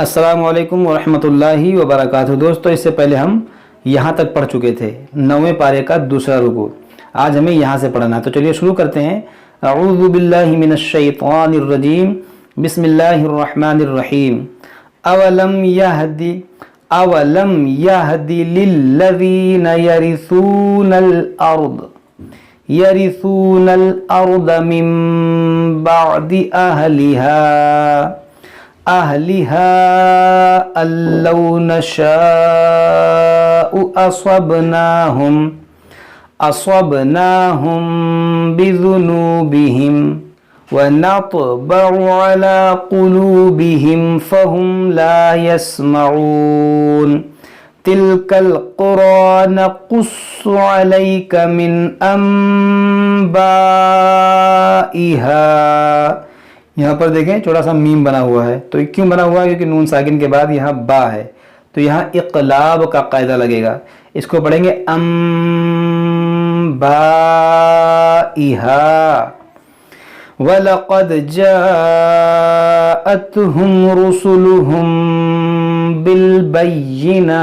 अस्सलामु अलैकुम वरहमतुल्लाहि वबरकातुहू। दोस्तों, इससे पहले हम यहाँ तक पढ़ चुके थे, 9वें पारे का दूसरा रुकू। आज हमें यहाँ से पढ़ना है, तो चलिए शुरू करते हैं। अऊज़ु बिल्लाहि मिनश शैतानिर रजीम, बिस्मिल्लाहिर रहमानिर रहीम। अवलम यहदि लिल्लज़ीना यरिसूनल अर्द मिन बअदि अहलिहा अल्लौ नशाउ अस्वबनाहुम बिज़ुनूबिहिम व नतबअु अला कुलूबिहिम फहुम ला यस्मऊन। तिलकल क़ुरा नक़ुस्सु अलैका मिन अंबाइहा। यहाँ पर देखें, छोटा सा मीम बना हुआ है। तो क्यों बना हुआ है? क्योंकि नून साकिन के बाद यहाँ बा है, तो यहाँ इक़लाब का कायदा लगेगा। इसको पढ़ेंगे अंबाइहा। वलक़द जाअतहुम रुसुलुहुम बिलबय्यिनात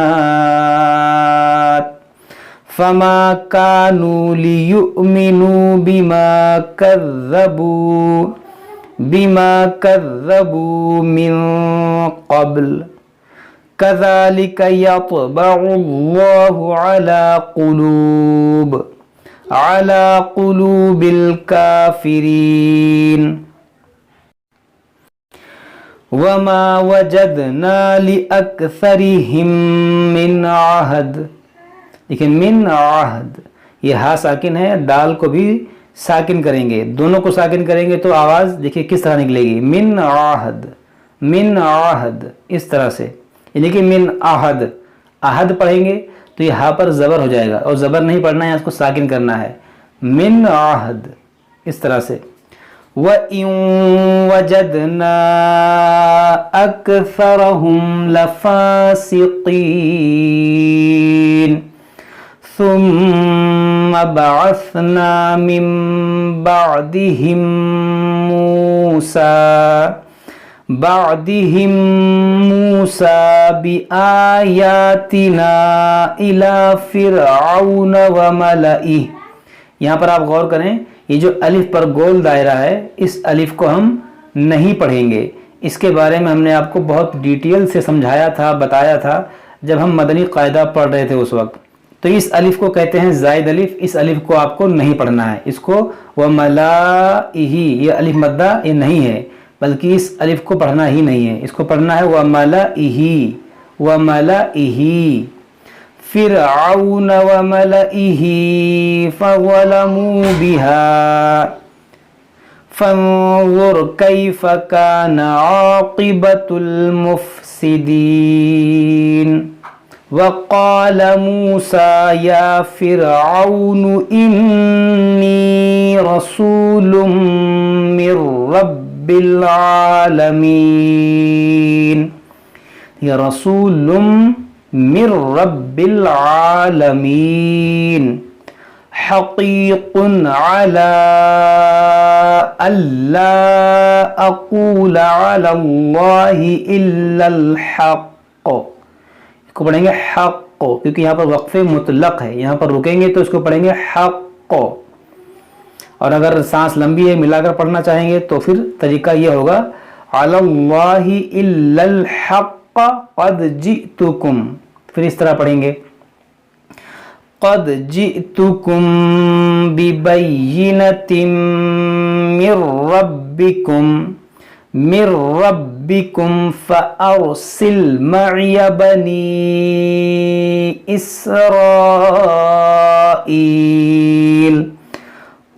फमा कानू लियुमिनू बिमा कज़्ज़बू मिन क़ब्ल कज़ालिक यत्बअुल्लाहु अला क़ुलूबिल काफ़िरीन। वमा वजदना लिअक्सरिहिम मिन आहद। देखिए, मिन आहद, ये हा साकिन है, दाल को भी साकिन करेंगे, दोनों को साकिन करेंगे तो आवाज़ देखिए किस तरह निकलेगी। मिन आहद, इस तरह से। यानी कि मिन आहद, आहद पढ़ेंगे तो ये हा पर ज़बर हो जाएगा, और ज़बर नहीं पढ़ना है, इसको साकिन करना है। मिन आहद, इस तरह से। व इन वजदना अक्सरहुम लफासिकीन सुम्मा बअसना मिन बअदिहिम मूसा बिआयातिना इला फिरऔन व मलइह। यहाँ पर आप गौर करें, ये जो अलिफ पर गोल दायरा है, इस अलिफ को हम नहीं पढ़ेंगे। इसके बारे में हमने आपको बहुत डिटेल से समझाया था, बताया था, जब हम मदनी कायदा पढ़ रहे थे उस वक्त। तो इस अलिफ को कहते हैं जायद अलिफ। इस अलिफ को आपको नहीं पढ़ना है। इसको व मलाइही, ये अलिफ मद्दा ये नहीं है, बल्कि इस अलिफ को पढ़ना ही नहीं है। इसको पढ़ना है व मलाइही। फिरऔन व मलइही फज़लमू बिहा फंज़ुर कैफ़ कान आक़िबतुल मुफ़्सिदीन। वक़ाल मूसा या फिरऔन इन्नी रसूलुम मिर रब्बिल आलमीन। या रसूलुम मिर रब्बिल आलमीन हक़ीक़ुन अला अल्ला अक़ूल अलल्लाहि इल्लल हक़। इसको पढ़ेंगे हक़, क्योंकि यहाँ पर वक्फ़े मुतलक है। यहाँ पर रुकेंगे तो इसको पढ़ेंगे हक़। और अगर सांस लंबी है, मिलाकर पढ़ना चाहेंगे तो फिर तरीका ये होगा अलल्लाहि इल्लल हक़ क़द जिअतुकुम। फिर इस तरह पढ़ेंगे क़द जिअतुकुम बिबय्यिनतिम मिर रब्बिकुम फ़अरसिल मइय बनी इस्राईल।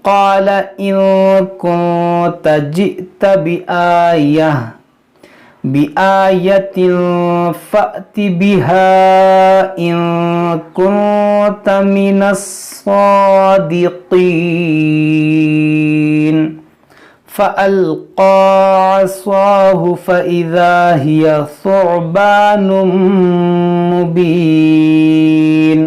क़ाल इन कुन्त जिअत बिआयतिन फ़अति बिहा इन कुन्त मिनस सादिक़ीन। फ़अल्क़ा अस्वाहु फ़इज़ा हिय सुअबानुम मुबीन।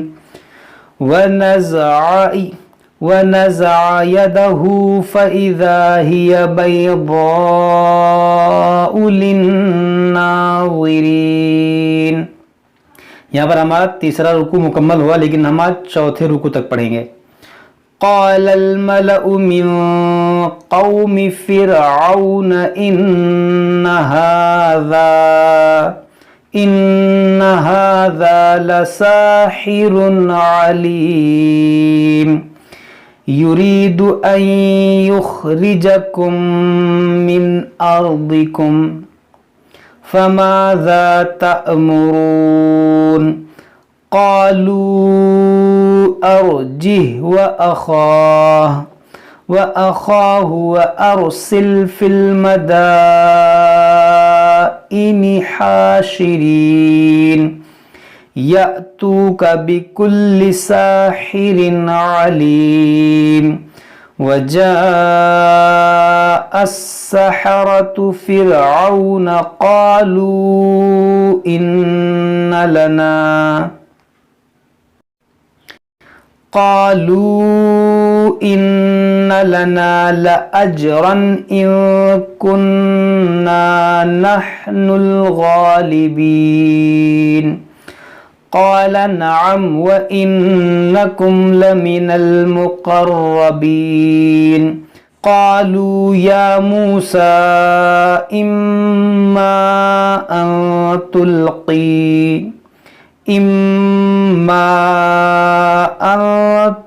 वनज़अ यदहु फ़इज़ा हिय बैज़ाउ लिन्नाज़िरीन। यहाँ पर हमारा तीसरा रुकू मुकम्मल हुआ, लेकिन हम आज चौथे रुकू तक पढ़ेंगे। क़ालल मलअु मिन क़ौमि फ़िरऔन इन्न हाज़ा लसाहिरुन अलीम युरीदु अन युख़रिजकुम मिन अर्दिकुम फ़माज़ा तअमुरून। क़ालू अर्जिह व अख़ाहु व अर्सिल फ़िल मदाइनि हाशिरीन यअतूका बिकुल्लि साहिरिन अलीम। वजाअ अस्सहरतु फ़िरऔन क़ालू इन्न लना लअज्रन इन कुन्ना नहनुल गालिबीन। क़ाल नअम व इन्नकुम लमिनल मुक़र्रबीन। क़ालू या मूसा इम्मा अन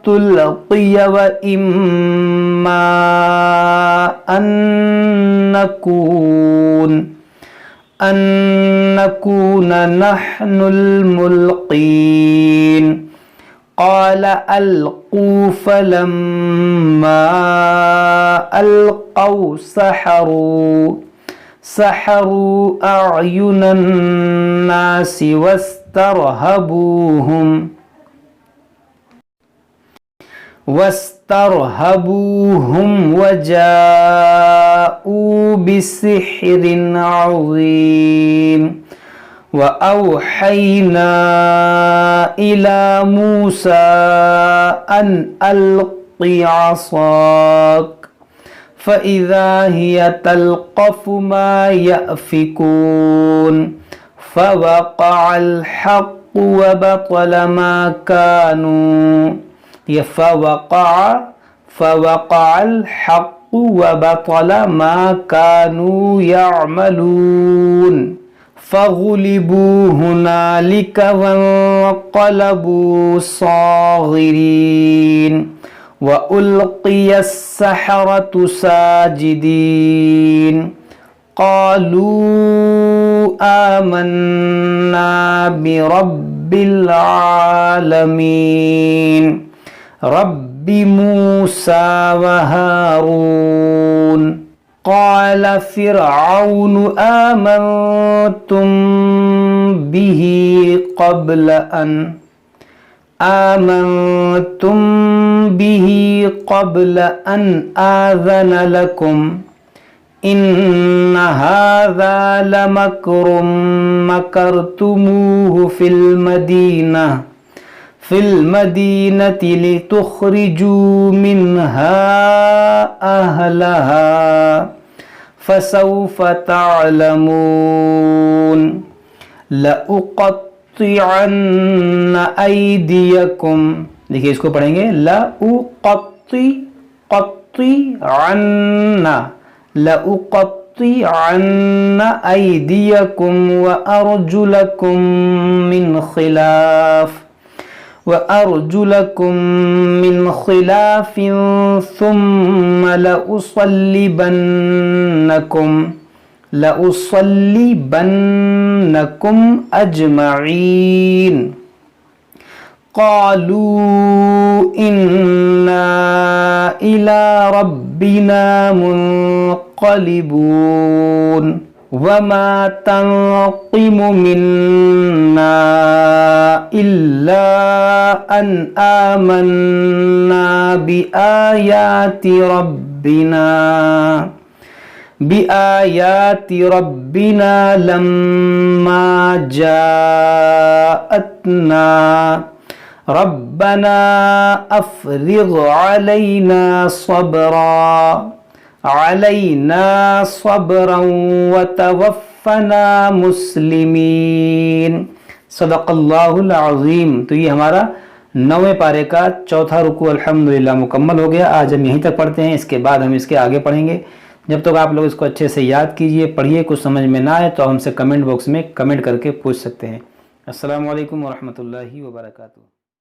तुल्क़िय व इम्मा अन नकून नहनुल मुल्क़ीन। क़ाल अल्क़ू फ़लम्मा अल्क़ौ सहरू अअयुनन नासि वस्तरहबूहुम वजाऊ बिसिहरिन अज़ीम। व औहैना इला मूसा अन अल्क़ि असाक फ़इज़ा हिय तल्क़फ़ु मा यअफ़िकून। फ़वक़अल हक़्क़ु व बतल मा कानू फ़वक़अल हक़्क़ु व बतल मा कानू यअमलून। फ़ग़ुलिबू हुनालिक वन्क़लबू साग़िरीन व उल्क़िय अस्सहरतु साजिदीन। क़ालू आमन्ना बिरब्बिल आलमीन रब्बि मूसा व हारून। क़ाल फ़िरऔन आमन्तुम बिही क़ब्ल अन आज़न लकुम इन्न हाज़ा लमक्रुम मकरतुमूहु फ़िल मदीनति लितुख़रिजू मिन्हा अहलहा फ़सौफ़ तअलमून। लउक़त्तिअन्न ऐदियकुम, देखिए इसको पढ़ेंगे लउक़त्तिअन्न ऐदियकुम व अर्जुलकुम मिन ख़िलाफ़िन सुम्म लउसल्लिबन्नकुम अजमईन। क़ालू इन्ना इला रब्बिना मुन्क़लिबून। वमा तन्क़िमु मिन्ना इल्ला अन आमन्ना बिआयाति रब्बिना लम्मा जाअतना रब्बना अफ़रिग़ अलैना सब्रन व तवफ़्फ़ना मुस्लिमीन। सदक़ल्लाहुल अज़ीम। तो ये हमारा 9वें पारे का चौथा रुकू अल्हम्दुलिल्लाह मुकम्मल हो गया। आज हम यहीं तक पढ़ते हैं, इसके बाद हम इसके आगे पढ़ेंगे। जब तक आप लोग इसको अच्छे से याद कीजिए, पढ़िए। कुछ समझ में ना आए तो हमसे कमेंट बॉक्स में कमेंट करके पूछ सकते हैं। अस्सलामु अलैकुम व रहमतुल्लाहि व बरकातुहू।